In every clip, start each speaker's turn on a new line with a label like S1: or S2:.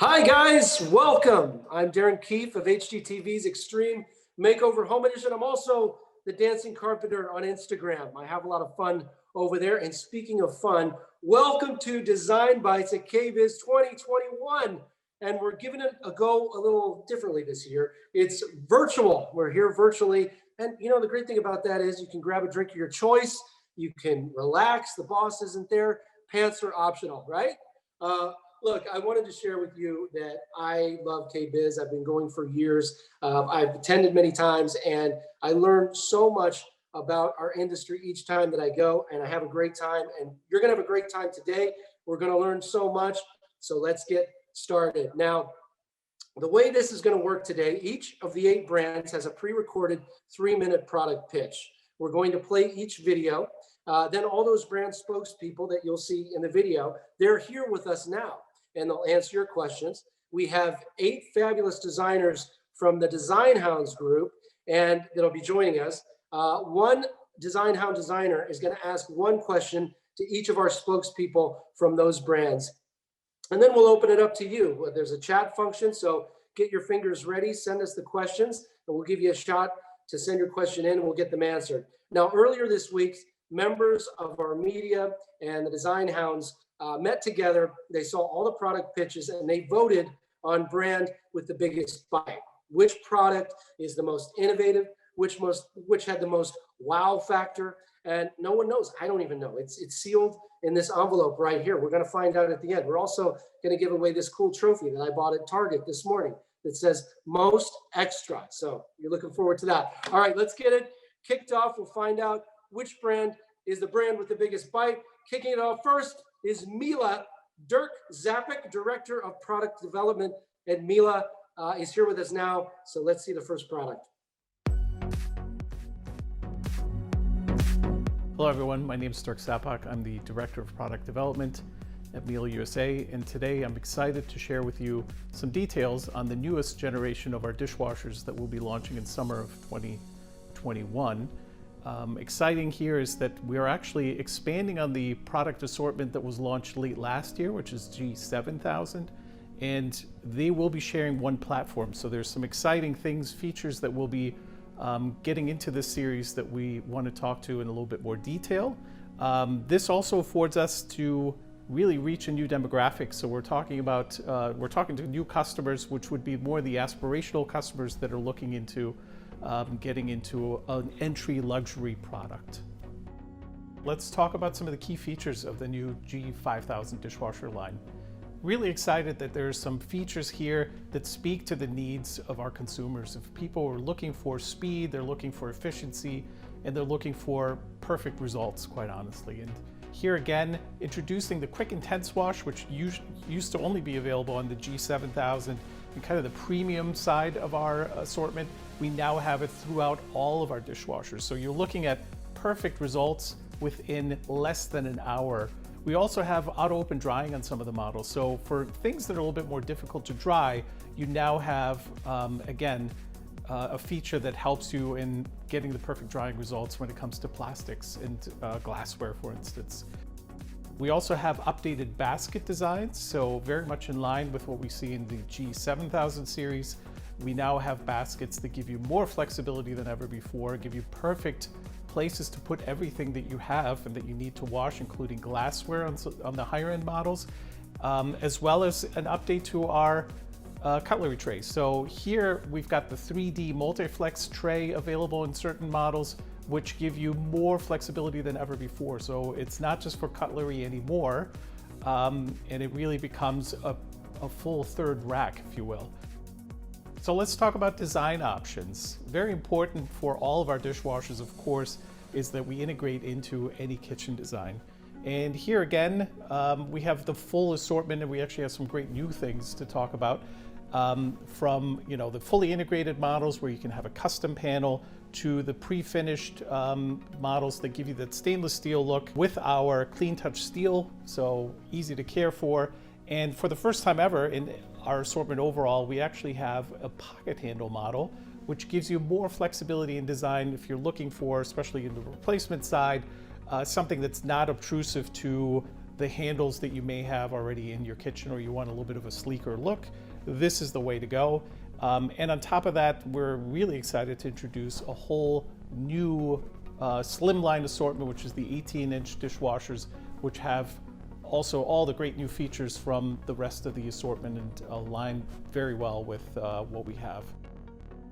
S1: Hi guys, welcome. I'm Darren Keefe of HGTV's Extreme Makeover Home Edition. I'm also the Dancing Carpenter on Instagram. I have a lot of fun over there. And speaking of fun, welcome to Design Bites at KBIS 2021. And we're giving it a go a little differently this year. It's virtual. We're here virtually. And you know, the great thing about that is you can grab a drink of your choice. You can relax. The boss isn't there. Pants are optional, right? Look, I wanted to share with you that I love KBIS. I've been going for years. I've attended many times, and I learn so much about our industry each time that I go, and I have a great time. And you're going to have a great time today. We're going to learn so much. So let's get started. Now, the way this is going to work today, each of the 8 brands has a pre-recorded 3-minute product pitch. We're going to play each video. Then all those brand spokespeople that you'll see in the video, they're here with us now, and they'll answer your questions. We have 8 fabulous designers from the Design Hounds group, and that'll be joining us. One Design Hound designer is going to ask one question to each of our spokespeople from those brands. And then we'll open it up to you. There's a chat function, so get your fingers ready, send us the questions, and we'll give you a shot to send your question in, and we'll get them answered. Now, earlier this week, members of our media and the Design Hounds met together. They saw all the product pitches, and they voted on brand with the biggest bite. Which product is the most innovative? Which had the most wow factor? And no one knows. I don't even know. It's sealed in this envelope right here. We're going to find out at the end. We're also going to give away this cool trophy that I bought at Target this morning that says Most Extra. So you're looking forward to that. All right, let's get it kicked off. We'll find out which brand is the brand with the biggest bite. Kicking it off first is Mila. Dirk Zapek, Director of Product Development at Mila, is here with us now. So let's see the first product.
S2: Hello everyone, my name is Dirk Zapek. I'm the Director of Product Development at Mila USA, and today I'm excited to share with you some details on the newest generation of our dishwashers that we'll be launching in summer of 2021. Exciting here is that we are actually expanding on the product assortment that was launched late last year, which is G7000, and they will be sharing one platform. So there's some exciting things, features that we'll be getting into this series that we want to talk to in a little bit more detail. This also affords us to really reach a new demographic. So we're talking to new customers, which would be more the aspirational customers that are looking into getting into an entry luxury product. Let's talk about some of the key features of the new G5000 dishwasher line. Really excited that there's some features here that speak to the needs of our consumers. If people are looking for speed, they're looking for efficiency, and they're looking for perfect results, quite honestly. And here again, introducing the Quick Intense Wash, which used to only be available on the G7000 and kind of the premium side of our assortment. We now have it throughout all of our dishwashers. So you're looking at perfect results within less than an hour. We also have auto open drying on some of the models. So for things that are a little bit more difficult to dry, you now have, again, a feature that helps you in getting the perfect drying results when it comes to plastics and glassware, for instance. We also have updated basket designs, so very much in line with what we see in the G7000 series. We now have baskets that give you more flexibility than ever before, give you perfect places to put everything that you have and that you need to wash, including glassware on the higher end models, as well as an update to our cutlery trays. So here we've got the 3D multi-flex tray available in certain models, which give you more flexibility than ever before. So it's not just for cutlery anymore, and it really becomes a full third rack, if you will. So let's talk about design options. Very important for all of our dishwashers, of course, is that we integrate into any kitchen design. And here again, we have the full assortment, and we actually have some great new things to talk about. From the fully integrated models where you can have a custom panel to the pre-finished models that give you that stainless steel look with our clean touch steel, so easy to care for. And for the first time ever in our assortment overall, we actually have a pocket handle model, which gives you more flexibility in design if you're looking for, especially in the replacement side, something that's not obtrusive to the handles that you may have already in your kitchen, or you want a little bit of a sleeker look, this is the way to go. And on top of that, we're really excited to introduce a whole new slimline assortment, which is the 18-inch dishwashers, which have also all the great new features from the rest of the assortment and align very well with what we have.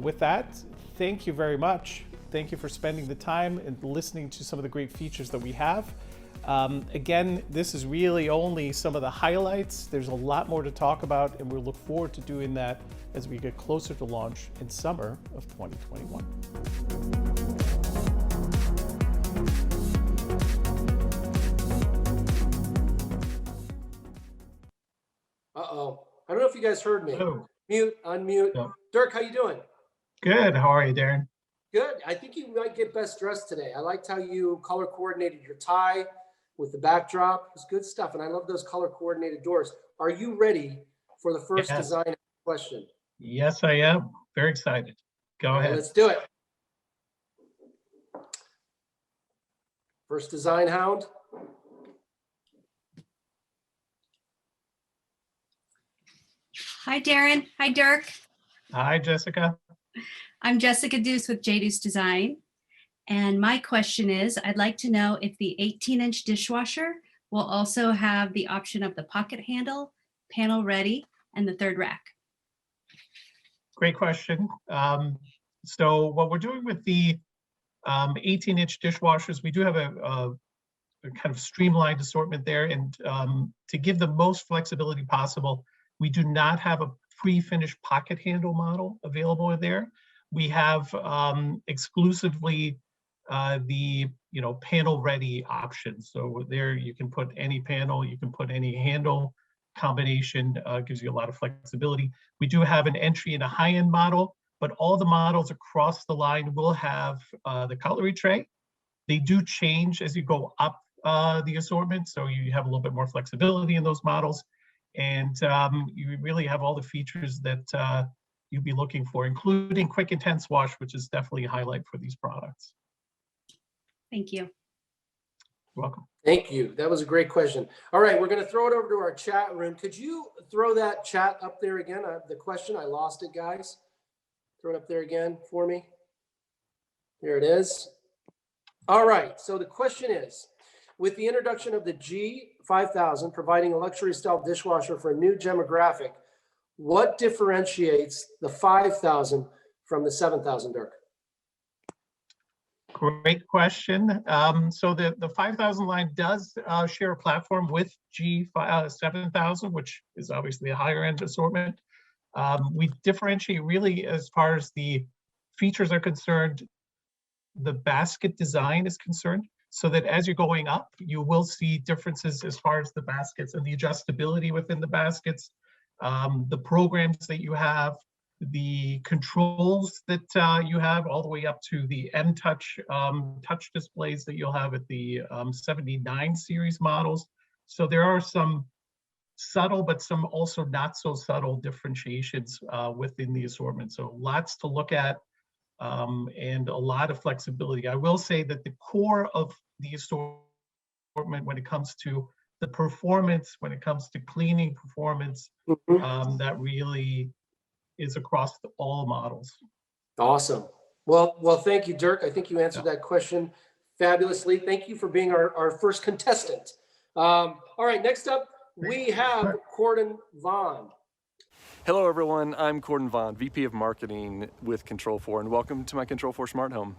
S2: With that, thank you very much. Thank you for spending the time and listening to some of the great features that we have. Again, this is really only some of the highlights. There's a lot more to talk about, and we'll look forward to doing that as we get closer to launch in summer of 2021.
S1: Uh-oh. I don't know if you guys heard me.
S3: Hello.
S1: Mute, unmute.
S3: No.
S1: Dirk, how you doing?
S3: Good. How are you, Darren?
S1: Good. I think you might get best dressed today. I liked how you color coordinated your tie with the backdrop. It's good stuff. And I love those color coordinated doors. Are you ready for the first
S3: Yes.
S1: design question?
S3: Yes, I am. Very excited. Go
S1: All right,
S3: ahead.
S1: let's do it. First design hound.
S4: Hi, Darren. Hi, Dirk.
S3: Hi, Jessica.
S4: I'm Jessica Deuce with J Deuce Design. And my question is, I'd like to know if the 18-inch dishwasher will also have the option of the pocket handle, panel ready, and the third rack.
S3: Great question. So what we're doing with the 18-inch dishwashers, we do have a kind of streamlined assortment there. And to give the most flexibility possible, we do not have a pre-finished pocket handle model available there. We have exclusively the panel ready option. So there you can put any panel, you can put any handle combination, gives you a lot of flexibility. We do have an entry and a high-end model, but all the models across the line will have the cutlery tray. They do change as you go up the assortment, so you have a little bit more flexibility in those models. And you really have all the features that you'd be looking for, including quick intense wash, which is definitely a highlight for these products.
S4: Thank you.
S3: You're welcome.
S1: Thank you. That was a great question. All right, we're going to throw it over to our chat room. Could you throw that chat up there again? The question, I lost it, guys. Throw it up there again for me. There it is. All right, so the question is, with the introduction of the G5000 providing a luxury style dishwasher for a new demographic, what differentiates the 5000 from the 7000, Dirk?
S3: Great question. So the 5000 line does share a platform with G7000, which is obviously a higher end assortment. We differentiate really as far as the features are concerned, the basket design is concerned, so that as you're going up, you will see differences as far as the baskets and the adjustability within the baskets, the programs that you have, the controls that you have, all the way up to the M-Touch touch displays that you'll have at the 79 series models. So there are some subtle, but some also not so subtle differentiations within the assortment. So lots to look at and a lot of flexibility. I will say that the core of the assortment when it comes to the performance, when it comes to cleaning performance, that really is across all models.
S1: Awesome. Well, thank you, Dirk. I think you answered that question fabulously. Thank you for being our first contestant. All right, next up, we have Corden Vaughn.
S5: Hello, everyone. I'm Corden Vaughn, VP of Marketing with Control4, and welcome to my Control4 Smart Home.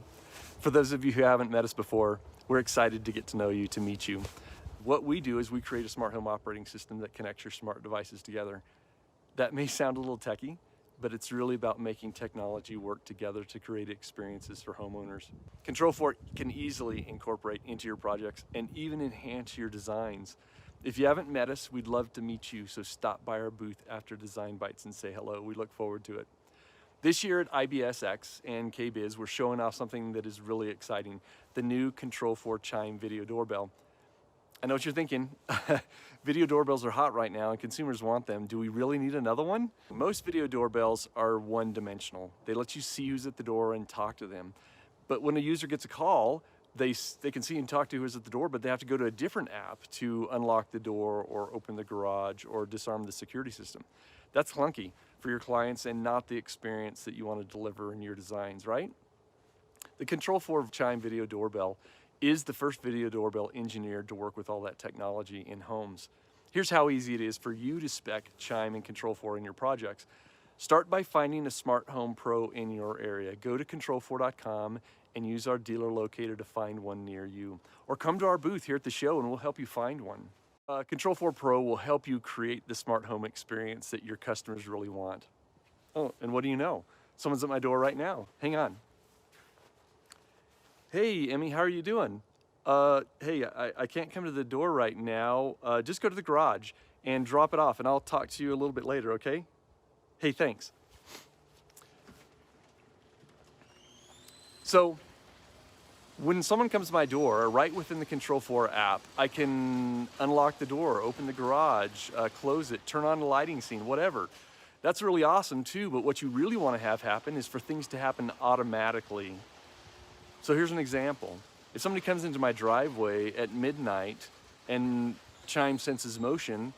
S5: For those of you who haven't met us before, we're excited to get to know you, to meet you. What we do is we create a smart home operating system that connects your smart devices together. That may sound a little techie, but it's really about making technology work together to create experiences for homeowners. Control4 can easily incorporate into your projects and even enhance your designs. If you haven't met us, we'd love to meet you, so stop by our booth after DesignBites and say hello. We look forward to it. This year at IBSX and KBIS, we're showing off something that is really exciting, the new Control4 Chime video doorbell. I know what you're thinking. Video doorbells are hot right now and consumers want them. Do we really need another one? Most video doorbells are one-dimensional. They let you see who's at the door and talk to them. But when a user gets a call, they can see and talk to who's at the door, but they have to go to a different app to unlock the door or open the garage or disarm the security system. That's clunky for your clients and not the experience that you want to deliver in your designs, right? The Control4 Chime Video Doorbell is the first video doorbell engineered to work with all that technology in homes. Here's how easy it is for you to spec Chime and Control4 in your projects. Start by finding a smart home pro in your area. Go to control4.com and use our dealer locator to find one near you. Or come to our booth here at the show and we'll help you find one. Control4 Pro will help you create the smart home experience that your customers really want. Oh, and what do you know? Someone's at my door right now. Hang on. Hey, Emmy, how are you doing? Hey, I can't come to the door right now. Just go to the garage and drop it off and I'll talk to you a little bit later, okay? Hey, thanks. So, when someone comes to my door, right within the Control4 app, I can unlock the door, open the garage, close it, turn on the lighting scene, whatever. That's really awesome too, but what you really want to have happen is for things to happen automatically. So here's an example. If somebody comes into my driveway at midnight and Chime senses motion,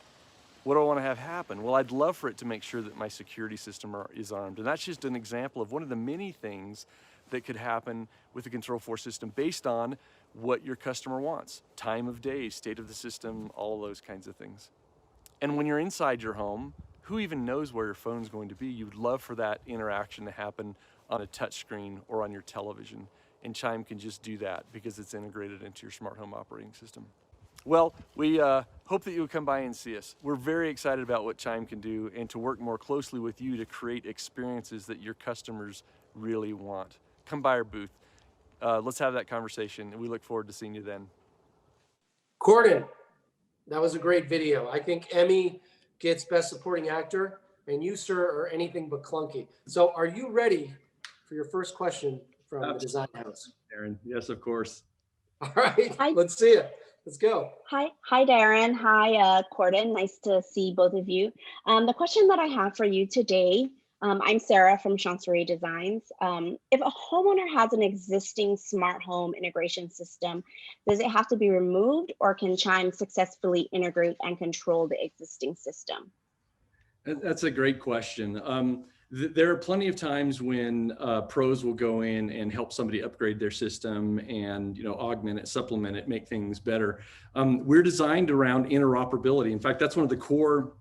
S5: what do I want to have happen? Well, I'd love for it to make sure that my security system is armed. And that's just an example of one of the many things that could happen with the Control4 system based on what your customer wants. Time of day, state of the system, all those kinds of things. And when you're inside your home, who even knows where your phone's going to be? You'd love for that interaction to happen on a touchscreen or on your television. And Chime can just do that because it's integrated into your smart home operating system. Well, we hope that you'll come by and see us. We're very excited about what Chime can do and to work more closely with you to create experiences that your customers really want. Come by our booth. Let's have that conversation, and we look forward to seeing you then.
S1: Corden, that was a great video. I think Emmy gets Best Supporting Actor, and you, sir, are anything but clunky. So are you ready for your first question from the Design House?
S5: Aaron, yes, of course.
S1: All right,
S6: Hi.
S1: let's see it. Let's go.
S6: Hi, Darren. Hi, Corden. Nice to see both of you. The question that I have for you today, I'm Sarah from Chancery Designs. If a homeowner has an existing smart home integration system, does it have to be removed, or can Chime successfully integrate and control the existing system?
S7: That's a great question. There are plenty of times when pros will go in and help somebody upgrade their system and augment it, supplement it, make things better. We're designed around interoperability. In fact, that's one of the core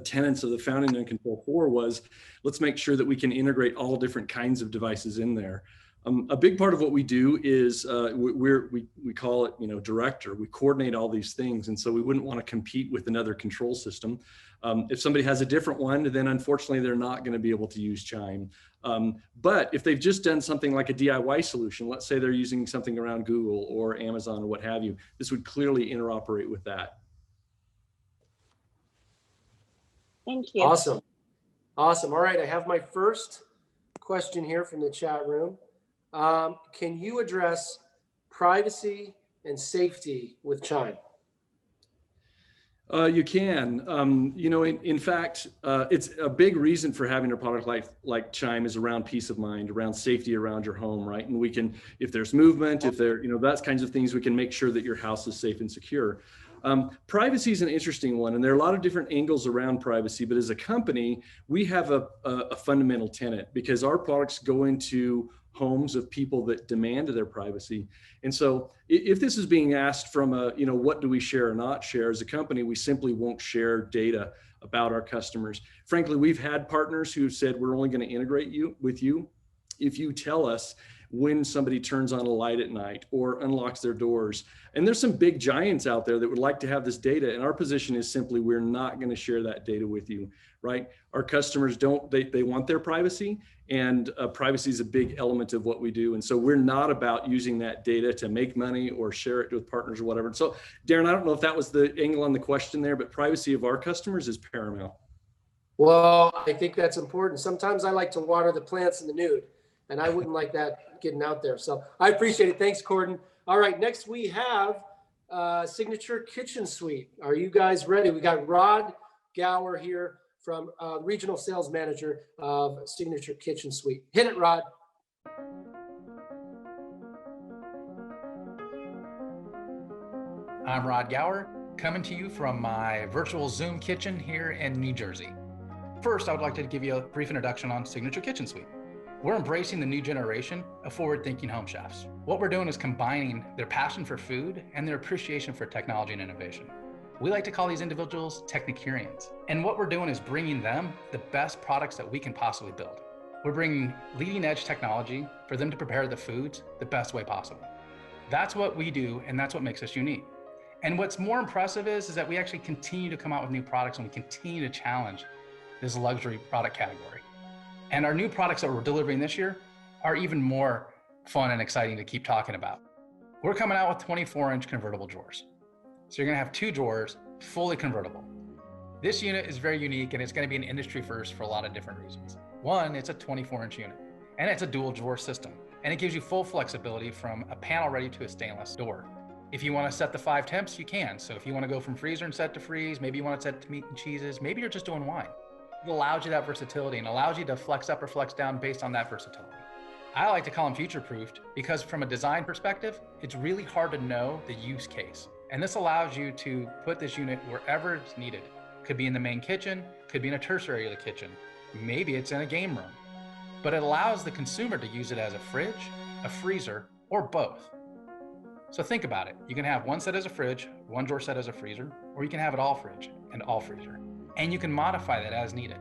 S7: tenets of the founding of Control4 was let's make sure that we can integrate all different kinds of devices in there. A big part of what we do is we call it director. We coordinate all these things, and so we wouldn't want to compete with another control system. If somebody has a different one, then unfortunately they're not going to be able to use Chime. But if they've just done something like a DIY solution, let's say they're using something around Google or Amazon or what have you, this would clearly interoperate with that.
S6: Thank you.
S1: Awesome. Awesome. All right, I have my first question here from the chat room. Can you address privacy and safety with Chime?
S7: You can. In fact, it's a big reason for having a product like Chime is around peace of mind, around safety around your home, right? And we can, if there's movement, if there, that's kinds of things, we can make sure that your house is safe and secure. Privacy is an interesting one, and there are a lot of different angles around privacy, but as a company, we have a fundamental tenet because our products go into homes of people that demand their privacy. And so if this is being asked from what do we share or not share as a company, we simply won't share data about our customers. Frankly, we've had partners who said, we're only going to integrate with you if you tell us when somebody turns on a light at night or unlocks their doors. And there's some big giants out there that would like to have this data. And our position is simply, we're not going to share that data with you, right? Our customers they want their privacy, and privacy is a big element of what we do. And so we're not about using that data to make money or share it with partners or whatever. So Darren, I don't know if that was the angle on the question there, but privacy of our customers is paramount.
S1: Well, I think that's important. Sometimes I like to water the plants in the nude, and I wouldn't like that getting out there. So I appreciate it. Thanks, Corden. All right, next we have Signature Kitchen Suite. Are you guys ready? We got Rod Gower here from Regional Sales Manager of Signature Kitchen Suite. Hit it, Rod.
S8: I'm Rod Gower, coming to you from my virtual Zoom kitchen here in New Jersey. First, I would like to give you a brief introduction on Signature Kitchen Suite. We're embracing the new generation of forward-thinking home chefs. What we're doing is combining their passion for food and their appreciation for technology and innovation. We like to call these individuals technicurians. And what we're doing is bringing them the best products that we can possibly build. We're bringing leading edge technology for them to prepare the foods the best way possible. That's what we do, and that's what makes us unique. And what's more impressive is that we actually continue to come out with new products, and we continue to challenge this luxury product category. And our new products that we're delivering this year are even more fun and exciting to keep talking about. We're coming out with 24-inch convertible drawers. So you're gonna have 2 drawers, fully convertible. This unit is very unique, and it's gonna be an industry first for a lot of different reasons. One, it's a 24-inch unit, and it's a dual drawer system, and it gives you full flexibility from a panel ready to a stainless door. If you wanna set the 5 temps, you can. So if you wanna go from freezer and set to freeze, maybe you wanna set to meat and cheeses, maybe you're just doing wine. It allows you that versatility and allows you to flex up or flex down based on that versatility. I like to call them future-proofed because from a design perspective, it's really hard to know the use case. And this allows you to put this unit wherever it's needed. Could be in the main kitchen, could be in a tertiary of the kitchen. Maybe it's in a game room. But it allows the consumer to use it as a fridge, a freezer, or both. So think about it. You can have one set as a fridge, one drawer set as a freezer, or you can have it all fridge and all freezer. And you can modify that as needed.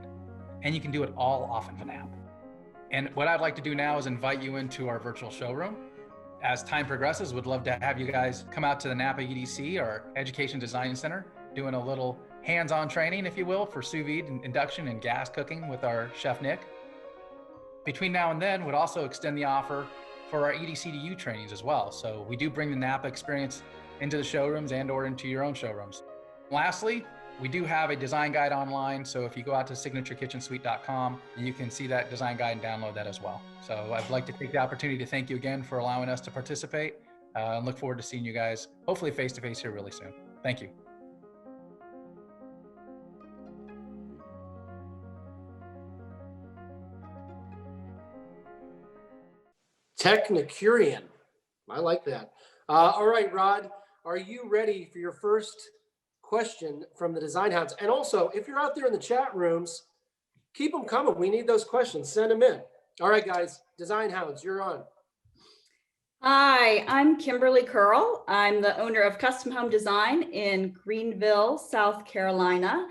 S8: And you can do it all off of an app. And what I'd like to do now is invite you into our virtual showroom. As time progresses, we'd love to have you guys come out to the Napa EDC, our Education Design Center, doing a little hands-on training, if you will, for sous vide and induction and gas cooking with our chef Nick. Between now and then, we'd also extend the offer for our EDC2U trainings as well. So we do bring the Napa experience into the showrooms and or into your own showrooms. Lastly, we do have a design guide online. So if you go out to signaturekitchensuite.com, you can see that design guide and download that as well. So I'd like to take the opportunity to thank you again for allowing us to participate and look forward to seeing you guys, hopefully face-to-face here really soon. Thank you.
S1: Technicurian. I like that. All right, Rod, are you ready for your first question from the Design Hounds? And also, if you're out there in the chat rooms, keep them coming. We need those questions. Send them in. All right, guys, Design Hounds, you're on.
S9: Hi, I'm Kimberly Curl. I'm the owner of Custom Home Design in Greenville, South Carolina.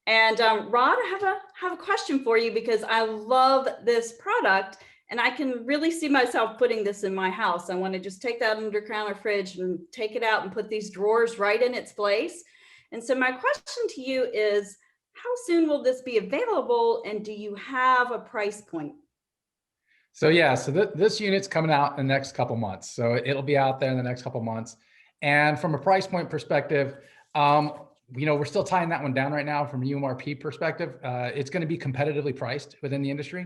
S9: And Rod, I have a question for you because I love this product and I can really see myself putting this in my house. I want to just take that under counter fridge and take it out and put these drawers right in its place. And so my question to you is, how soon will this be available and do you have a price point?
S8: So yeah, so this unit's coming out in the next couple months. So it'll be out there in the next couple months. And from a price point perspective, we're still tying that one down right now from a UMRP perspective. It's going to be competitively priced within the industry.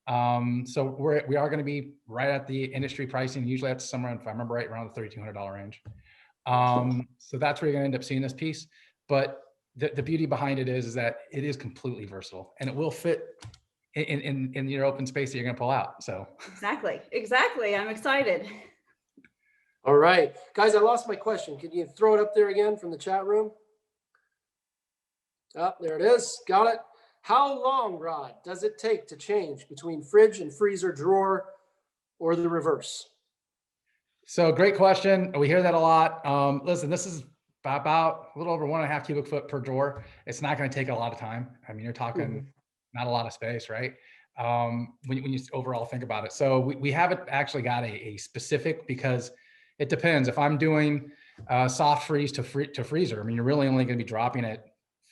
S8: So we are going to be right at the industry pricing. Usually that's somewhere, if I remember right, around the $3,200 range. So that's where you're going to end up seeing this piece. But the beauty behind it is that it is completely versatile and it will fit in your open space that you're going to pull out. So
S9: Exactly. I'm excited.
S1: All right, guys, I lost my question. Can you throw it up there again from the chat room? Oh, there it is. Got it. How long, Rod, does it take to change between fridge and freezer drawer or the reverse?
S8: So great question. We hear that a lot. Listen, this is about a little over 1.5 cubic foot per drawer. It's not going to take a lot of time. I mean, you're talking not a lot of space, right? When you overall think about it. So we haven't actually got a specific because it depends. If I'm doing soft freeze to freezer, I mean, you're really only going to be dropping it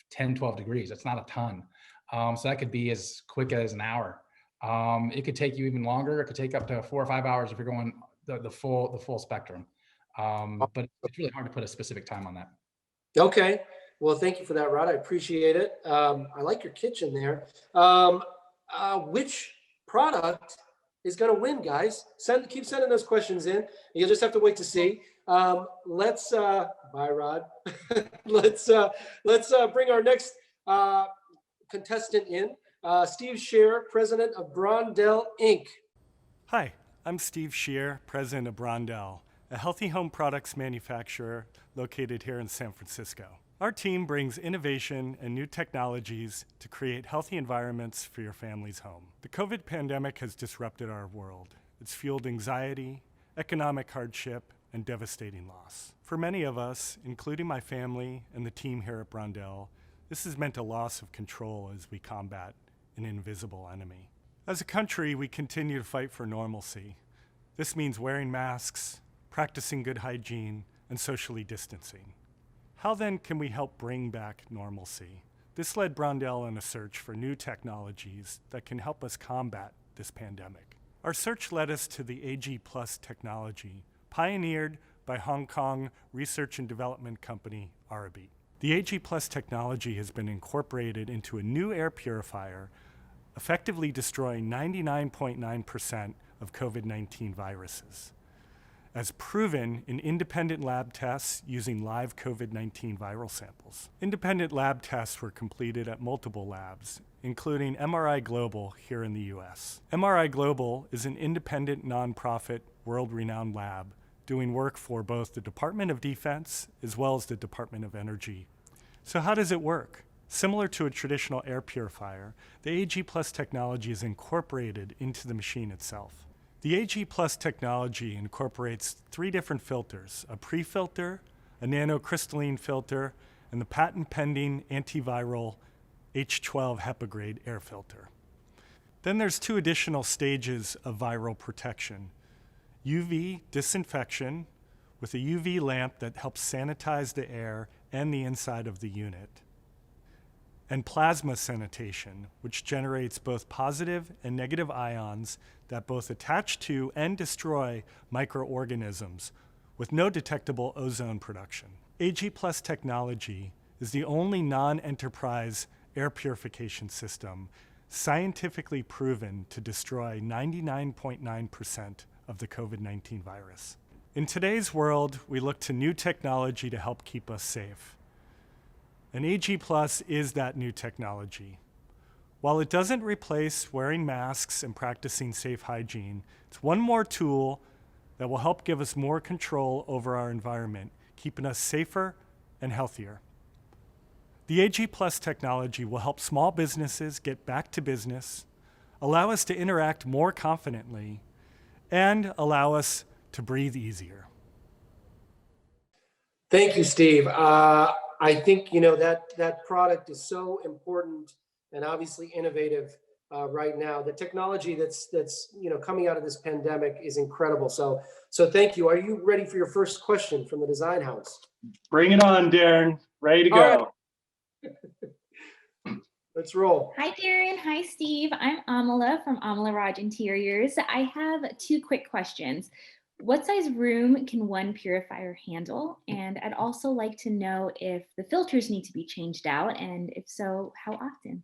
S8: 10, 12 degrees. It's not a ton. So that could be as quick as an hour. It could take you even longer. It could take up to 4 or 5 hours if you're going the full spectrum. But it's really hard to put a specific time on that.
S1: Okay. Well, thank you for that, Rod. I appreciate it. I like your kitchen there. Which product is going to win, guys? Keep sending those questions in. You'll just have to wait to see. Bye, Rod. let's bring our next contestant in. Steve Scheer, president of Brondell Inc.
S10: Hi, I'm Steve Scheer, president of Brondell. a healthy home products manufacturer located here in San Francisco. Our team brings innovation and new technologies to create healthy environments for your family's home. The COVID pandemic has disrupted our world. It's fueled anxiety, economic hardship, and devastating loss. For many of us, including my family and the team here at Brondell, this has meant a loss of control as we combat an invisible enemy. As a country, we continue to fight for normalcy. This means wearing masks, practicing good hygiene, and socially distancing. How then can we help bring back normalcy? This led Brondell on a search for new technologies that can help us combat this pandemic. Our search led us to the AG Plus technology, pioneered by Hong Kong research and development company Arabeat. The AG Plus technology has been incorporated into a new air purifier, effectively destroying 99.9% of COVID-19 viruses. As proven in independent lab tests using live COVID-19 viral samples. Independent lab tests were completed at multiple labs, including MRI Global here in the US. MRI Global is an independent nonprofit, world-renowned lab doing work for both the Department of Defense as well as the Department of Energy. So how does it work? Similar to a traditional air purifier, the AG Plus technology is incorporated into the machine itself. The AG Plus technology incorporates 3 different filters, a pre-filter, a nanocrystalline filter, and the patent-pending antiviral H12 HEPA-grade air filter. Then there's 2 additional stages of viral protection. UV disinfection with a UV lamp that helps sanitize the air and the inside of the unit. And plasma sanitation, which generates both positive and negative ions that both attach to and destroy microorganisms with no detectable ozone production. AG Plus technology is the only non-enterprise air purification system scientifically proven to destroy 99.9% of the COVID-19 virus. In today's world, we look to new technology to help keep us safe. And AG Plus is that new technology. While it doesn't replace wearing masks and practicing safe hygiene, it's one more tool that will help give us more control over our environment, keeping us safer and healthier. The AG Plus technology will help small businesses get back to business, allow us to interact more confidently, and allow us to breathe easier.
S1: Thank you, Steve. I think that product is so important and obviously innovative right now. The technology that's coming out of this pandemic is incredible. So thank you. Are you ready for your first question from the Design House?
S11: Bring it on, Darren. Ready to go.
S1: Let's roll.
S12: Hi, Darren. Hi, Steve. I'm Amala from Amala Raj Interiors. I have 2 quick questions. What size room can one purifier handle? And I'd also like to know if the filters need to be changed out, and if so, how often?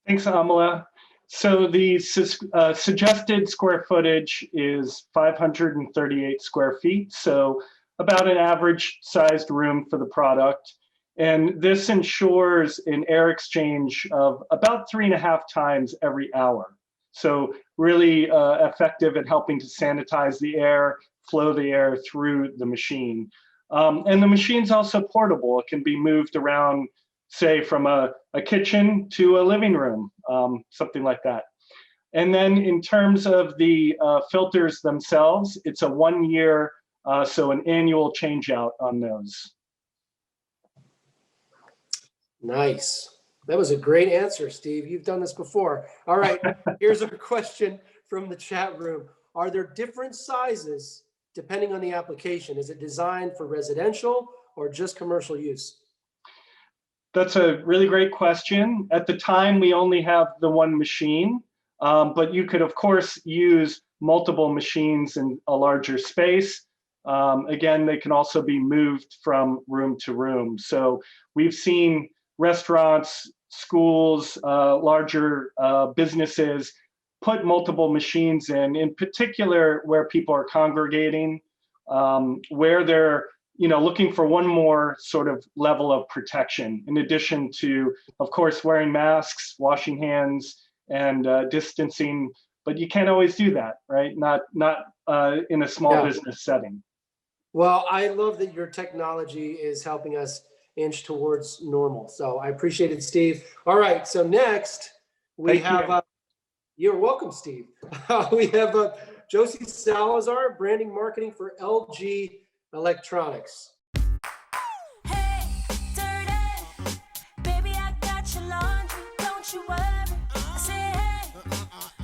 S11: Thanks, Amala. So the suggested square footage is 538 square feet, so about an average sized room for the product. And this ensures an air exchange of about 3.5 times every hour. So really effective at helping to sanitize the air, flow the air through the machine. And the machine's also portable. It can be moved around, say, from a kitchen to a living room, something like that. And then in terms of the filters themselves, it's a 1-year, so an annual change out on those.
S1: Nice. That was a great answer, Steve. You've done this before. All right, here's a question from the chat room. Are there different sizes depending on the application? Is it designed for residential or just commercial use?
S11: That's a really great question. At the time, we only have the 1 machine, but you could, of course, use multiple machines in a larger space. Again, they can also be moved from room to room. So we've seen restaurants, schools, larger businesses put multiple machines in particular where people are congregating, where they're looking for one more sort of level of protection, in addition to, of course, wearing masks, washing hands, and distancing. But you can't always do that, right? Not in a small business setting.
S1: Well, I love that your technology is helping us inch towards normal. So I appreciate it, Steve. All right, so next we
S11: Thank
S1: have,
S11: you.
S1: you're welcome, Steve. We have Josie Salazar, branding marketing for LG Electronics.
S13: Hey, dirty, baby, I got your laundry, don't you worry. I say, hey,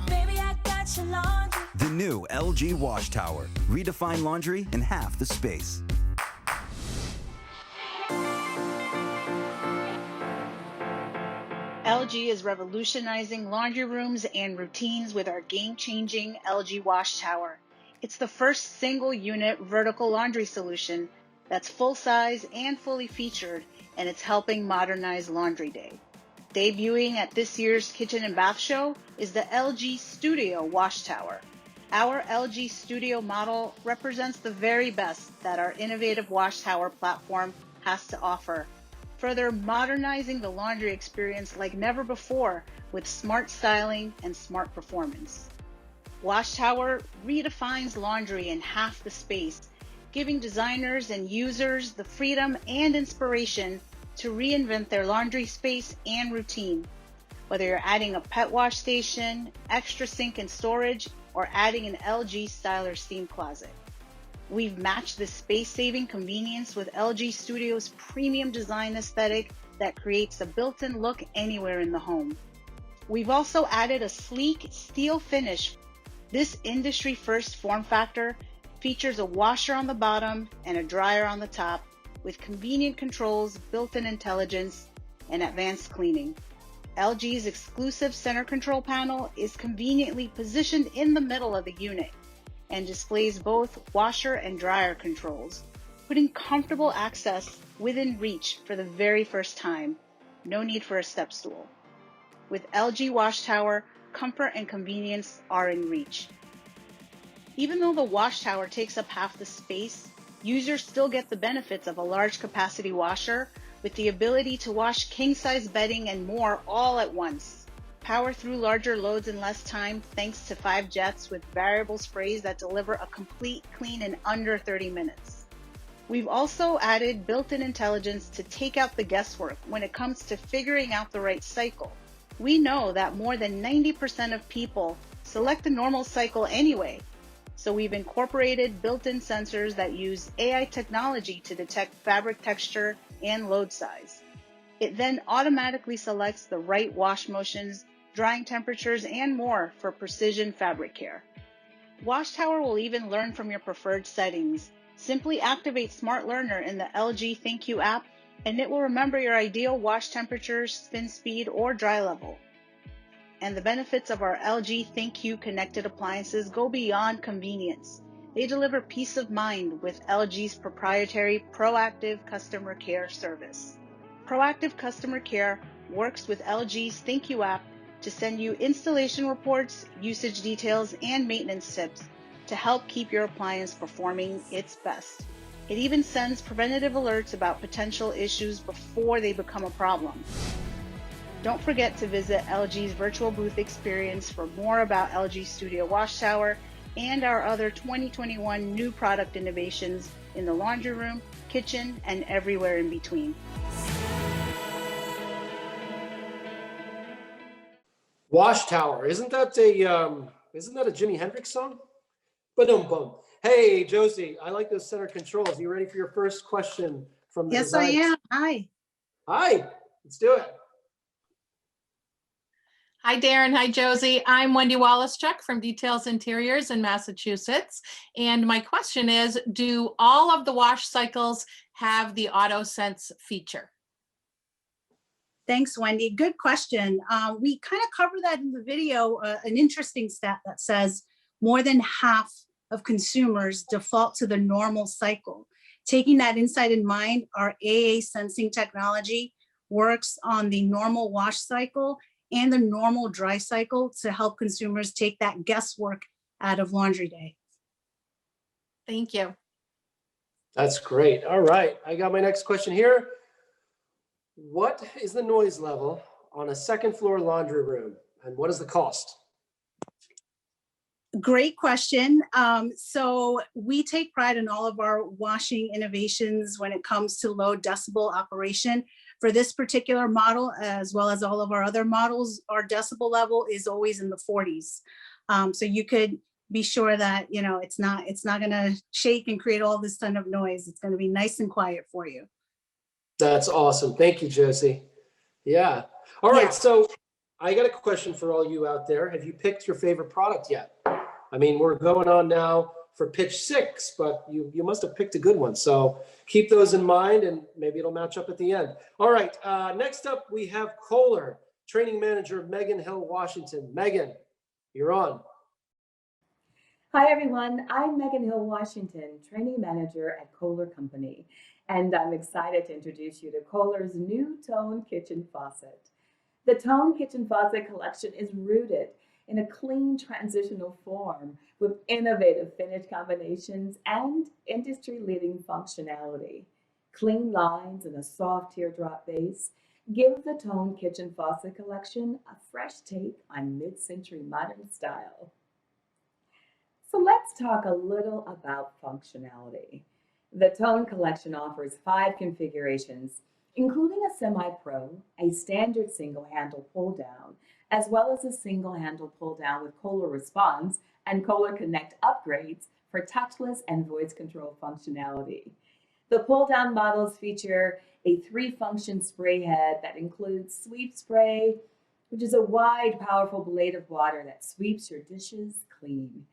S13: baby, I got your laundry.
S14: The new LG Wash Tower. Redefine laundry in half the space.
S15: LG is revolutionizing laundry rooms and routines with our game-changing LG Wash Tower. It's the first single-unit vertical laundry solution that's full-size and fully featured, and it's helping modernize laundry day. Debuting at this year's Kitchen and Bath Show is the LG Studio Wash Tower. Our LG Studio model represents the very best that our innovative Wash Tower platform has to offer, further modernizing the laundry experience like never before with smart styling and smart performance. Wash Tower redefines laundry in half the space, giving designers and users the freedom and inspiration to reinvent their laundry space and routine. Whether you're adding a pet wash station, extra sink and storage, or adding an LG Styler steam closet. We've matched this space-saving convenience with LG Studio's premium design aesthetic that creates a built-in look anywhere in the home. We've also added a sleek steel finish. This industry-first form factor features a washer on the bottom and a dryer on the top with convenient controls, built-in intelligence, and advanced cleaning. LG's exclusive center control panel is conveniently positioned in the middle of the unit and displays both washer and dryer controls, putting comfortable access within reach for the very first time. No need for a step stool. With LG Wash Tower, comfort and convenience are in reach. Even though the Wash Tower takes up half the space, users still get the benefits of a large capacity washer with the ability to wash king-size bedding and more all at once. Power through larger loads in less time thanks to 5 jets with variable sprays that deliver a complete clean in under 30 minutes. We've also added built-in intelligence to take out the guesswork when it comes to figuring out the right cycle. We know that more than 90% of people select the normal cycle anyway, so we've incorporated built-in sensors that use AI technology to detect fabric texture and load size. It then automatically selects the right wash motions, drying temperatures, and more for precision fabric care. Wash Tower will even learn from your preferred settings. Simply activate Smart Learner in the LG ThinQ app, and it will remember your ideal wash temperature, spin speed, or dry level. And the benefits of our LG ThinQ connected appliances go beyond convenience. They deliver peace of mind with LG's proprietary Proactive Customer Care service. Proactive Customer Care works with LG's ThinQ app to send you installation reports, usage details, and maintenance tips to help keep your appliance performing its best. It even sends preventative alerts about potential issues before they become a problem. Don't forget to visit LG's virtual booth experience for more about LG Studio Wash Tower and our other 2021 new product innovations in the laundry room, kitchen, and everywhere in between.
S1: Wash Tower, isn't that a Jimi Hendrix song? Ba-dum-bum. Hey, Josie, I like those center controls. You ready for your first question from the
S16: Yes, I
S1: design?
S16: am. Hi.
S1: Hi, let's do it.
S17: Hi, Darren. Hi, Josie. I'm Wendy Wallace-Chuck from Details Interiors in Massachusetts. And my question is, do all of the wash cycles have the auto sense feature?
S16: Thanks, Wendy. Good question. We kind of cover that in the video, an interesting stat that says more than half of consumers default to the normal cycle. Taking that insight in mind, our AA sensing technology works on the normal wash cycle and the normal dry cycle to help consumers take that guesswork out of laundry day.
S17: Thank you.
S1: That's great. All right, I got my next question here. What is the noise level on a second floor laundry room and what is the cost?
S16: Great question. So we take pride in all of our washing innovations when it comes to low decibel operation. For this particular model, as well as all of our other models, our decibel level is always in the 40s. So you could be sure that, you know, it's not going to shake and create all this ton of noise. It's going to be nice and quiet for you.
S1: That's awesome. Thank you, Josie. Yeah. All right. So I got a question for all you out there. Have you picked your favorite product yet? I mean, we're going on now for pitch 6, but you must have picked a good one. So keep those in mind and maybe it'll match up at the end. All right. Next up, we have Kohler, training manager, Megan Hill, Washington. Megan, you're on.
S18: Hi, everyone. I'm Megan Hill, Washington, training manager at Kohler Company, and I'm excited to introduce you to Kohler's new Tone Kitchen Faucet. The Tone Kitchen Faucet collection is rooted in a clean transitional form with innovative finish combinations and industry-leading functionality. Clean lines and a soft teardrop base give the Tone Kitchen Faucet collection a fresh take on mid-century modern style. So let's talk a little about functionality. The Tone collection offers 5 configurations, including a semi-pro, a standard single handle pull down, as well as a single handle pull down with Kohler Response and Kohler Connect upgrades for touchless and voice control functionality. The pull down models feature a 3-function spray head that includes sweep spray, which is a wide, powerful blade of water that sweeps your dishes clean.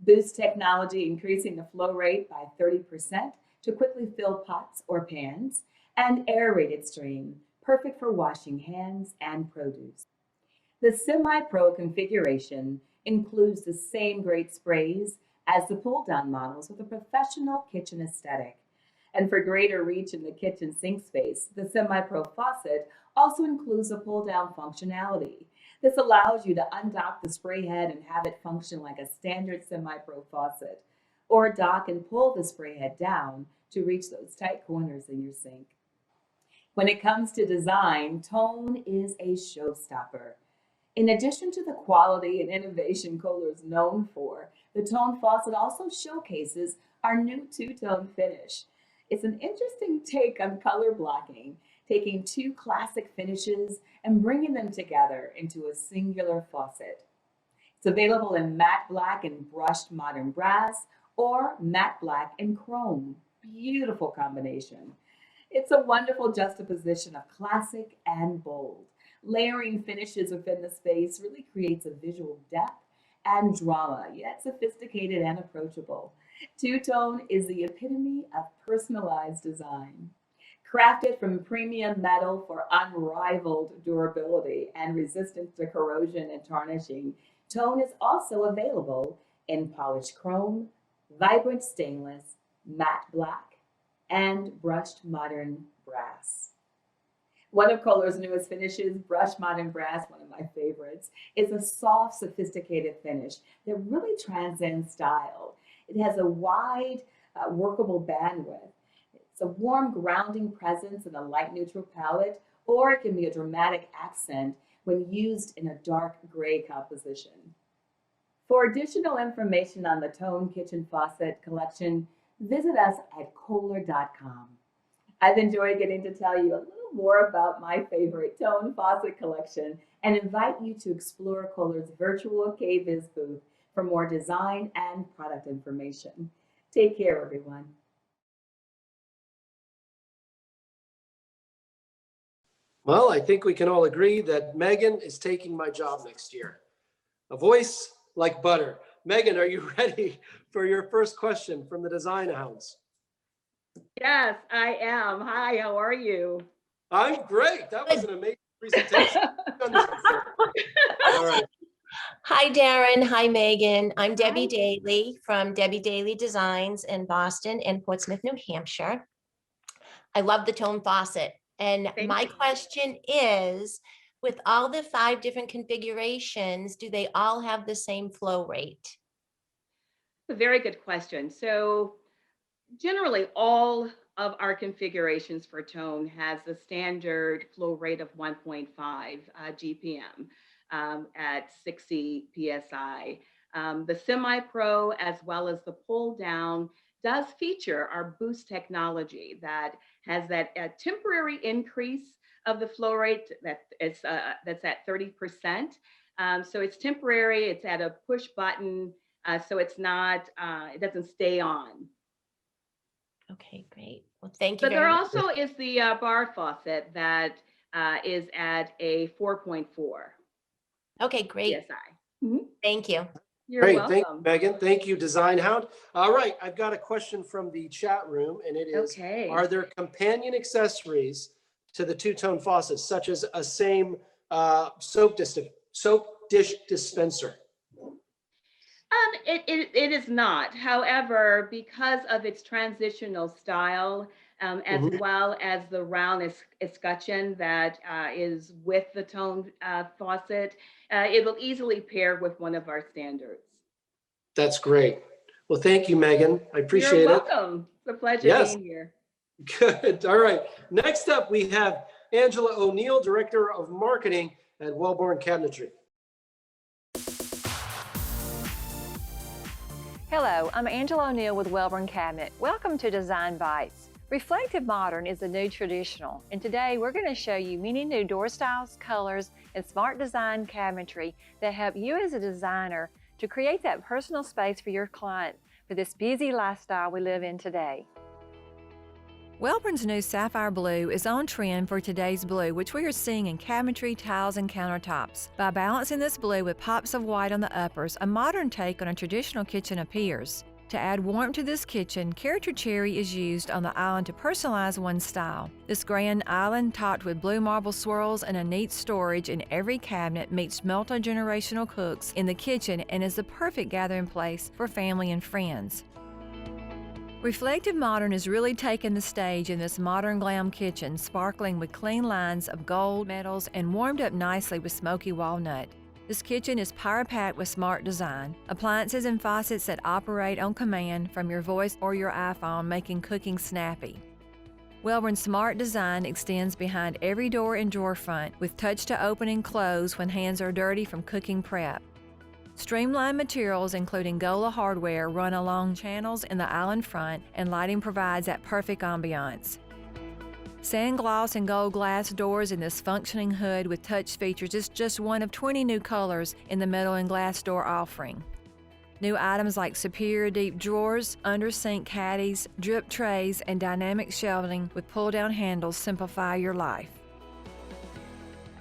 S18: Boost technology increasing the flow rate by 30% to quickly fill pots or pans, and aerated stream, perfect for washing hands and produce. The semi-pro configuration includes the same great sprays as the pull-down models with a professional kitchen aesthetic. And for greater reach in the kitchen sink space, the semi-pro faucet also includes a pull-down functionality. This allows you to undock the spray head and have it function like a standard semi-pro faucet, or dock and pull the spray head down to reach those tight corners in your sink. When it comes to design, Tone is a showstopper. In addition to the quality and innovation Kohler is known for, the Tone faucet also showcases our new two-tone finish. It's an interesting take on color blocking, taking 2 classic finishes and bringing them together into a singular faucet. It's available in matte black and brushed modern brass or matte black and chrome. Beautiful combination. It's a wonderful juxtaposition of classic and bold. Layering finishes within the space really creates a visual depth and drama, yet sophisticated and approachable. Two-tone is the epitome of personalized design. Crafted from premium metal for unrivaled durability and resistance to corrosion and tarnishing, Tone is also available in polished chrome, vibrant stainless, matte black, and brushed modern brass. One of Kohler's newest finishes, brushed modern brass, one of my favorites, is a soft, sophisticated finish that really transcends style. It has a wide, workable bandwidth. It's a warm, grounding presence in a light neutral palette, or it can be a dramatic accent when used in a dark gray composition. For additional information on the Tone Kitchen Faucet collection, visit us at Kohler.com. I've enjoyed getting to tell you a little more about my favorite Tone Faucet collection and invite you to explore Kohler's virtual KBIS booth for more design and product information. Take care, everyone.
S1: Well, I think we can all agree that Megan is taking my job next year. A voice like butter. Megan, are you ready for your first question from the Design Hounds?
S18: Yes, I am. Hi, how are you?
S1: I'm great. That was an amazing presentation. All right.
S19: Hi, Darren. Hi, Megan. I'm Debbie Daly from Debbie Daly Designs in Boston and Portsmouth, New Hampshire. I love the Tone faucet. And my question is, with all the 5 different configurations, do they all have the same flow rate?
S18: A very good question. So generally, all of our configurations for Tone has the standard flow rate of 1.5 GPM at 60 PSI. The Semi-Pro, as well as the pull down, does feature our boost technology that has that temporary increase of the flow rate that's at 30%. So it's temporary, it's at a push button, so it's not, it doesn't stay on.
S19: Okay, great. Well, thank you
S18: But there
S19: very much.
S18: also is the bar faucet that is at a 4.4
S19: Okay, great.
S18: PSI.
S19: Thank you.
S18: You're
S1: Great,
S18: welcome.
S1: thank you, Megan. Thank you, Design Hound. All right, I've got a question from the chat room, and it is,
S18: Okay.
S1: are there companion accessories to the two-tone faucets, such as a same soap dish dispenser?
S18: It is not. However, because of its transitional style, as well as the round escutcheon that is with the tone faucet, it will easily pair with one of our standards.
S1: That's great. Well, thank you, Megan. I appreciate
S18: You're
S1: it.
S18: welcome. It's a pleasure
S1: Yes.
S18: being here.
S1: Good. All right. Next up, we have Angela O'Neill, Director of Marketing at Wellborn Cabinetry.
S20: Hello, I'm Angela O'Neill with Wellborn Cabinet. Welcome to Design Bites. Reflective Modern is the new traditional, and today we're going to show you many new door styles, colors, and smart design cabinetry that help you as a designer to create that personal space for your client for this busy lifestyle we live in today. Wellborn's new Sapphire Blue is on trend for today's blue, which we are seeing in cabinetry, tiles, and countertops. By balancing this blue with pops of white on the uppers, a modern take on a traditional kitchen appears. To add warmth to this kitchen, character cherry is used on the island to personalize one style. This grand island topped with blue marble swirls and a neat storage in every cabinet meets multi-generational cooks in the kitchen and is the perfect gathering place for family and friends. Reflective Modern is really taking the stage in this modern glam kitchen, sparkling with clean lines of gold, metals, and warmed up nicely with smoky walnut. This kitchen is power-packed with smart design, appliances and faucets that operate on command from your voice or your iPhone, making cooking snappy. Wellborn's smart design extends behind every door and drawer front, with touch to open and close when hands are dirty from cooking prep. Streamlined materials, including Gola hardware, run along channels in the island front, and lighting provides that perfect ambiance. Sand gloss and gold glass doors in this functioning hood with touch features is just one of 20 new colors in the metal and glass door offering. New items like superior deep drawers, under sink caddies, drip trays, and dynamic shelving with pull-down handles simplify your life.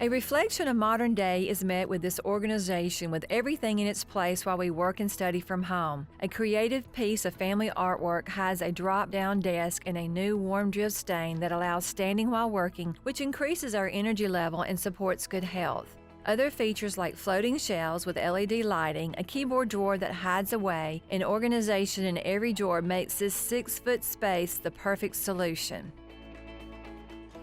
S20: A reflection of modern day is met with this organization with everything in its place while we work and study from home. A creative piece of family artwork hides a drop-down desk and a new warm drip stain that allows standing while working, which increases our energy level and supports good health. Other features like floating shelves with LED lighting, a keyboard drawer that hides away, and organization in every drawer makes this 6-foot space the perfect solution.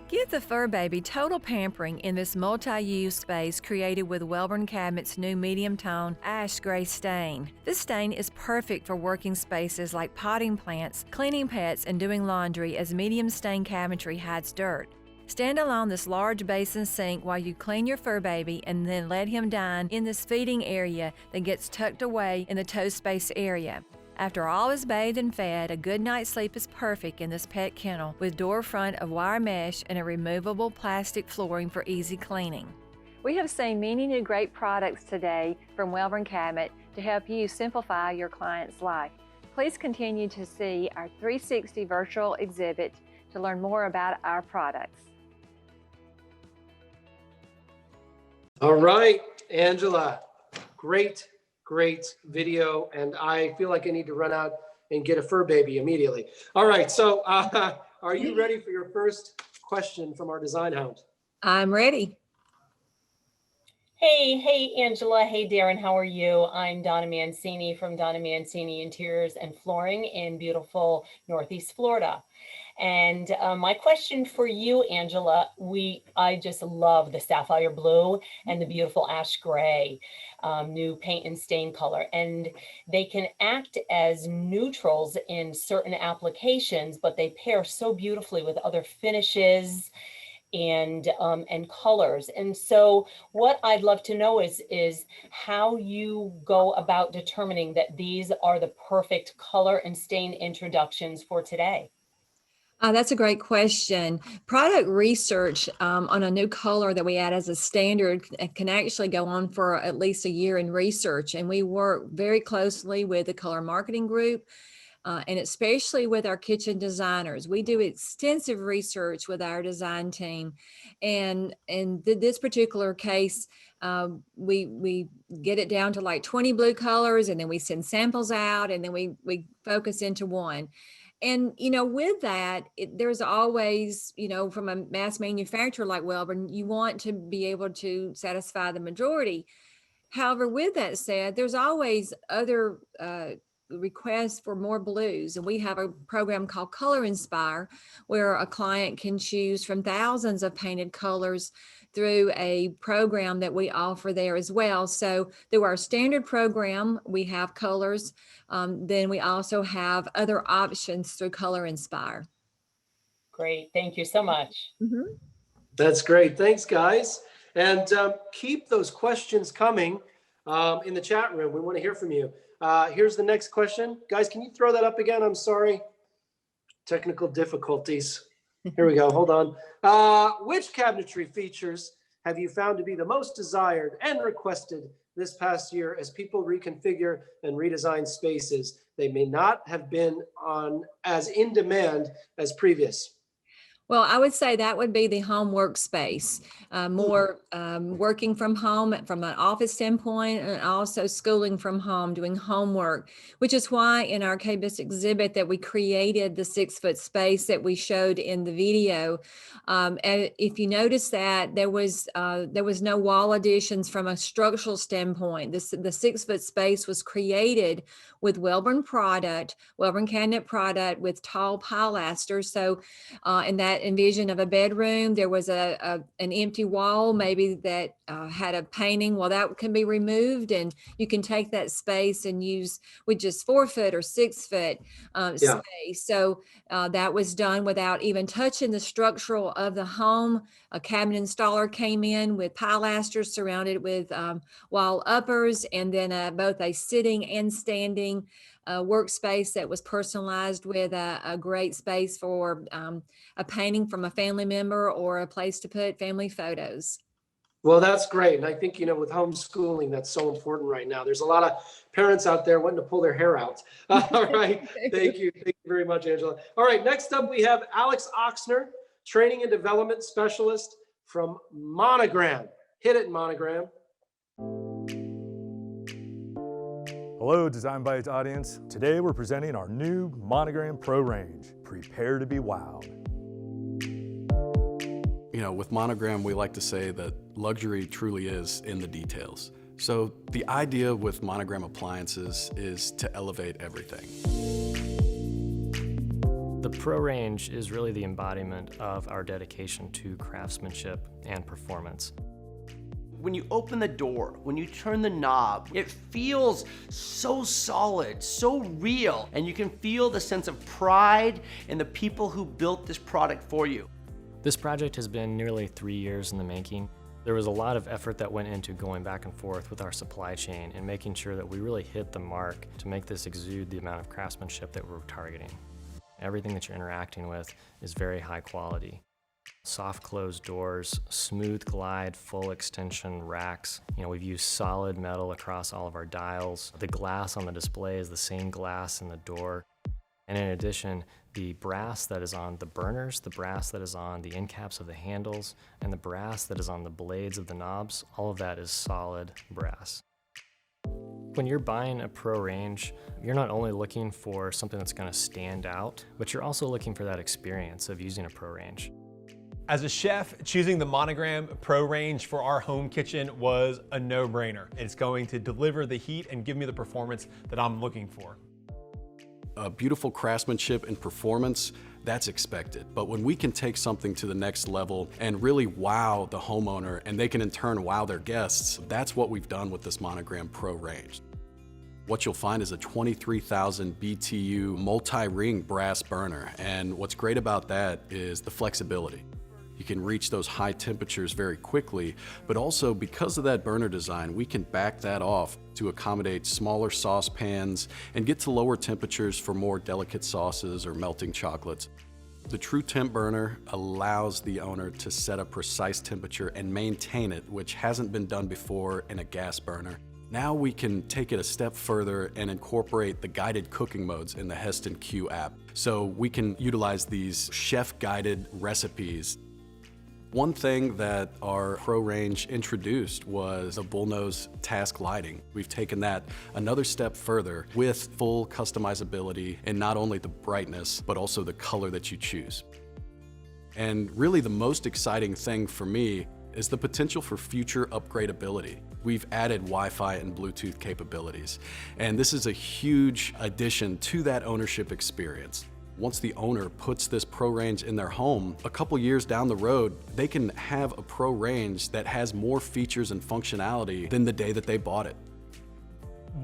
S20: Give the fur baby total pampering in this multi-use space created with Wellborn Cabinet's new medium-tone ash gray stain. This stain is perfect for working spaces like potting plants, cleaning pets, and doing laundry, as medium stain cabinetry hides dirt. Stand along this large basin sink while you clean your fur baby and then let him dine in this feeding area that gets tucked away in the toe space area. After all is bathed and fed, a good night's sleep is perfect in this pet kennel with door front of wire mesh and a removable plastic flooring for easy cleaning. We have seen many new great products today from Wellborn Cabinet to help you simplify your client's life. Please continue to see our 360 virtual exhibit to learn more about our products.
S1: All right, Angela, great video, and I feel like I need to run out and get a fur baby immediately. All right, so are you ready for your first question from our design hound?
S21: I'm ready. Hey, Angela. Hey, Darren. How are you? I'm Donna Mancini from Donna Mancini Interiors and Flooring in beautiful Northeast Florida. And my question for you, Angela, I just love the sapphire blue and the beautiful ash gray, new paint and stain color. And they can act as neutrals in certain applications, but they pair so beautifully with other finishes and colors. And so what I'd love to know is how you go about determining that these are the perfect color and stain introductions for today.
S20: That's a great question. Product research on a new color that we add as a standard can actually go on for at least a year in research. And we work very closely with the color marketing group and especially with our kitchen designers. We do extensive research with our design team. And in this particular case, we get it down to like 20 blue colors, and then we send samples out, and then we focus into one. And, with that, there's always, from a mass manufacturer like Wellborn, you want to be able to satisfy the majority. However, with that said, there's always other requests for more blues. And we have a program called Color Inspire, where a client can choose from thousands of painted colors through a program that we offer there as well. So through our standard program, we have colors. Then we also have other options through Color Inspire.
S21: Great, thank you so much.
S20: Mm-hmm.
S1: That's great, thanks guys. And keep those questions coming in the chat room. We want to hear from you. Here's the next question. Guys, can you throw that up again? I'm sorry. Technical difficulties. Here we go, hold on. Which cabinetry features have you found to be the most desired and requested this past year as people reconfigure and redesign spaces? They may not have been on as in demand as previous.
S20: Well, I would say that would be the home workspace, more working from home from an office standpoint, and also schooling from home, doing homework, which is why in our KBIS exhibit that we created the 6-foot space that we showed in the video. And if you notice that there was no wall additions from a structural standpoint. The 6-foot space was created with Wellborn cabinet product with tall pilasters. So, and that envision of a bedroom, there was an empty wall maybe that had a painting. Well, that can be removed, and you can take that space and use with just 4-foot or 6-foot space. So that was done without even touching the structural of the home. A cabinet installer came in with pilasters surrounded with wall uppers, and then both a sitting and standing workspace that was personalized with a great space for a painting from a family member or a place to put family photos.
S1: Well, that's great. And I think, with homeschooling, that's so important right now. There's a lot of parents out there wanting to pull their hair out. All right. Thank you. Thank you very much, Angela. All right. Next up, we have Alex Oxner, Training and Development Specialist from Monogram. Hit it, Monogram.
S2: Hello, DesignBites audience. Today we're presenting our new Monogram Pro range. Prepare to be wowed.
S22: With Monogram, we like to say that luxury truly is in the details. So the idea with Monogram appliances is to elevate everything.
S23: The Pro range is really the embodiment of our dedication to craftsmanship and performance.
S24: When you open the door, when you turn the knob, it feels so solid, so real, and you can feel the sense of pride in the people who built this product for you.
S23: This project has been nearly 3 years in the making. There was a lot of effort that went into going back and forth with our supply chain and making sure that we really hit the mark to make this exude the amount of craftsmanship that we're targeting. Everything that you're interacting with is very high quality. Soft closed doors, smooth glide, full extension racks. We've used solid metal across all of our dials. The glass on the display is the same glass in the door. And in addition, the brass that is on the burners, the brass that is on the end caps of the handles, and the brass that is on the blades of the knobs, all of that is solid brass. When you're buying a Pro range, you're not only looking for something that's going to stand out, but you're also looking for that experience of using a Pro range.
S25: As a chef, choosing the Monogram Pro range for our home kitchen was a no-brainer. It's going to deliver the heat and give me the performance that I'm looking for.
S22: Beautiful craftsmanship and performance, that's expected. But when we can take something to the next level and really wow the homeowner, and they can in turn wow their guests, that's what we've done with this Monogram Pro range. What you'll find is a 23,000 BTU multi-ring brass burner. And what's great about that is the flexibility. You can reach those high temperatures very quickly, but also because of that burner design, we can back that off to accommodate smaller saucepans and get to lower temperatures for more delicate sauces or melting chocolates. The True Temp burner allows the owner to set a precise temperature and maintain it, which hasn't been done before in a gas burner. Now we can take it a step further and incorporate the guided cooking modes in the Heston Q app. So we can utilize these chef-guided recipes. One thing that our Pro range introduced was the bullnose task lighting. We've taken that another step further with full customizability in not only the brightness, but also the color that you choose. And really the most exciting thing for me is the potential for future upgradability. We've added Wi-Fi and Bluetooth capabilities, and this is a huge addition to that ownership experience. Once the owner puts this Pro range in their home, a couple years down the road, they can have a Pro range that has more features and functionality than the day that they bought it.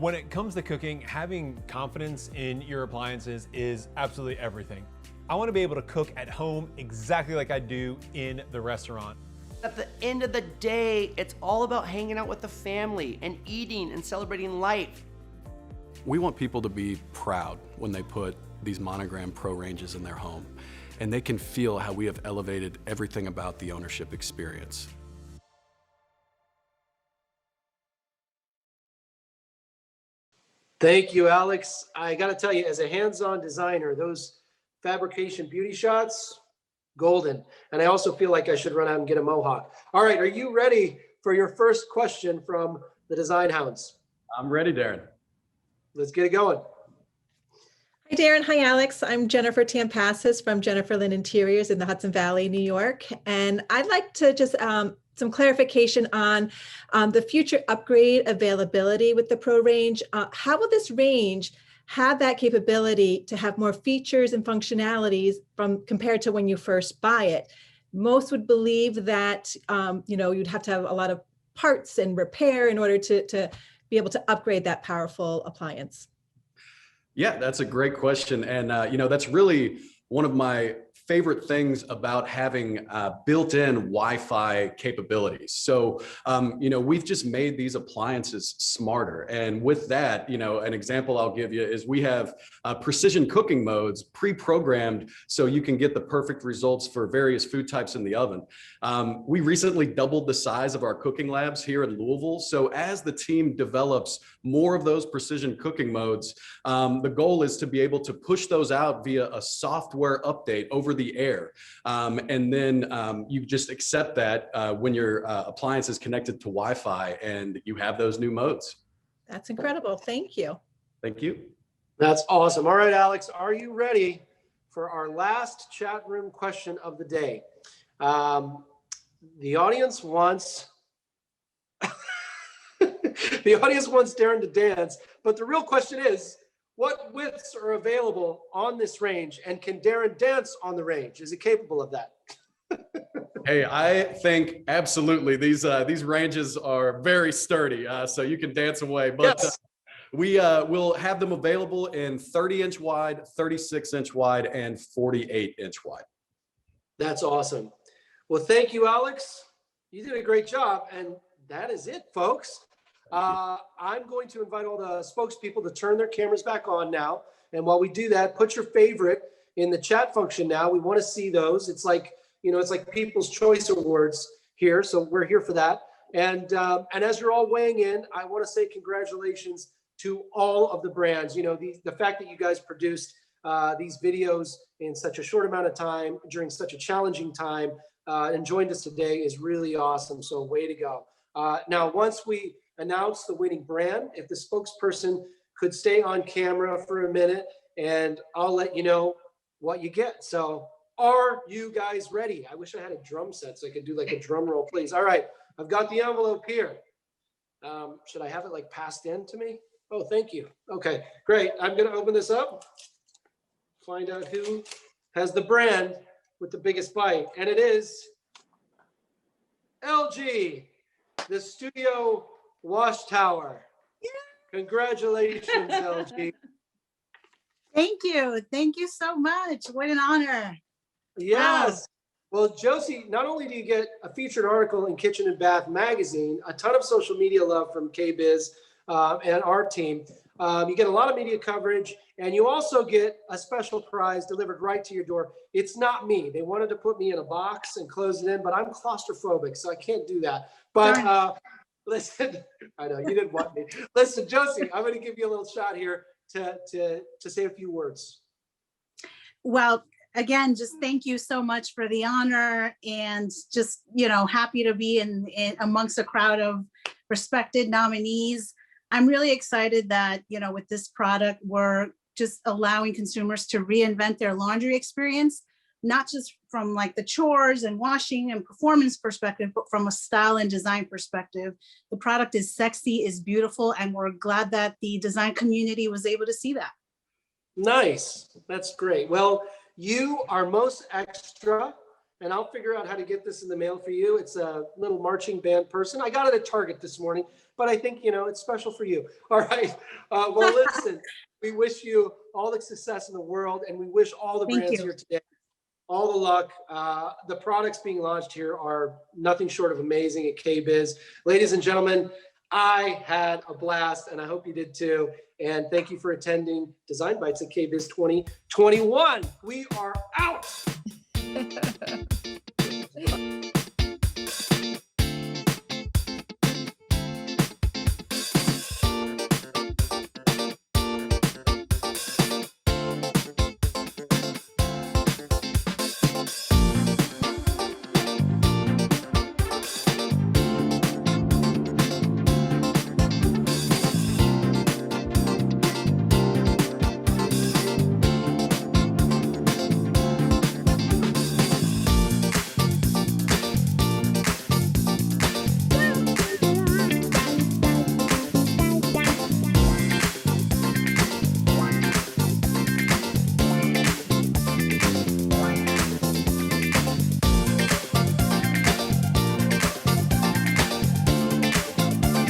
S25: When it comes to cooking, having confidence in your appliances is absolutely everything. I want to be able to cook at home exactly like I do in the restaurant.
S24: At the end of the day, it's all about hanging out with the family and eating and celebrating life.
S22: We want people to be proud when they put these Monogram Pro ranges in their home, and they can feel how we have elevated everything about the ownership experience.
S1: Thank you, Alex. I got to tell you, as a hands-on designer, those fabrication beauty shots, golden. And I also feel like I should run out and get a mohawk. All right, are you ready for your first question from the Design Hounds?
S3: I'm ready, Darren.
S1: Let's get it going.
S4: Hi, Darren. Hi, Alex. I'm Jennifer Tampasas from Jennifer Lynn Interiors in the Hudson Valley, New York. And I'd like to just some clarification on the future upgrade availability with the Pro range. How will this range have that capability to have more features and functionalities compared to when you first buy it? Most would believe that you'd have to have a lot of parts and repair in order to be able to upgrade that powerful appliance.
S3: Yeah, that's a great question. And, that's really one of my favorite things about having built-in Wi-Fi capabilities. So, we've just made these appliances smarter. And with that, an example I'll give you is we have precision cooking modes pre-programmed so you can get the perfect results for various food types in the oven. We recently doubled the size of our cooking labs here in Louisville. So as the team develops more of those precision cooking modes, the goal is to be able to push those out via a software update over the air. And then you just accept that when your appliance is connected to Wi-Fi and you have those new modes.
S4: That's incredible. Thank you.
S3: Thank you.
S1: That's awesome. All right, Alex, are you ready for our last chat room question of the day? The audience wants Darren to dance, but the real question is, what widths are available on this range, and can Darren dance on the range? Is it capable of that?
S3: Hey, I think absolutely. These ranges are very sturdy, so you can dance away. But yes. We will have them available in 30-inch wide, 36-inch wide, and 48-inch wide.
S1: That's awesome. Well, thank you, Alex. You did a great job, and that is it, folks. I'm going to invite all the spokespeople to turn their cameras back on now. And while we do that, put your favorite in the chat function now. We want to see those. It's like, it's like People's Choice Awards here. So we're here for that. And as you're all weighing in, I want to say congratulations to all of the brands. The fact that you guys produced these videos in such a short amount of time during such a challenging time and joined us today is really awesome. So way to go. Now, once we announce the winning brand, if the spokesperson could stay on camera for a minute, and I'll let you know what you get. So are you guys ready? I wish I had a drum set so I could do like a drum roll, please. All right, I've got the envelope here. Should I have it like passed in to me? Oh, thank you. Okay, great. I'm gonna open this up, find out who has the brand with the biggest bite. And it is LG, the Studio Wash Tower. Yeah. Congratulations, LG.
S16: Thank you. Thank you so much. What an honor.
S1: Yes. Well, Josie, not only do you get a featured article in Kitchen and Bath magazine, a ton of social media love from KBIS and our team. You get a lot of media coverage, and you also get a special prize delivered right to your door. It's not me. They wanted to put me in a box and close it in, but I'm claustrophobic, so I can't do that. But listen, I know you didn't want me. Listen, Josie, I'm going to give you a little shot here to say a few words.
S16: Well, again, just thank you so much for the honor, and just, you know, happy to be in amongst a crowd of respected nominees. I'm really excited that, you know, with this product, we're just allowing consumers to reinvent their laundry experience, not just from like the chores and washing and performance perspective, but from a style and design perspective. The product is sexy, is beautiful, and we're glad that the design community was able to see that.
S1: Nice. That's great. Well, you are most extra, and I'll figure out how to get this in the mail for you. It's a little marching band person. I got it at Target this morning, but I think, you know, it's special for you. All right. Well, listen, we wish you all the success in the world, and we wish all the brands here today all the luck. The products being launched here are nothing short of amazing at KBIS. Ladies and gentlemen, I had a blast, and I hope you did too. And thank you for attending Design Bites at KBIS 2021. We are out.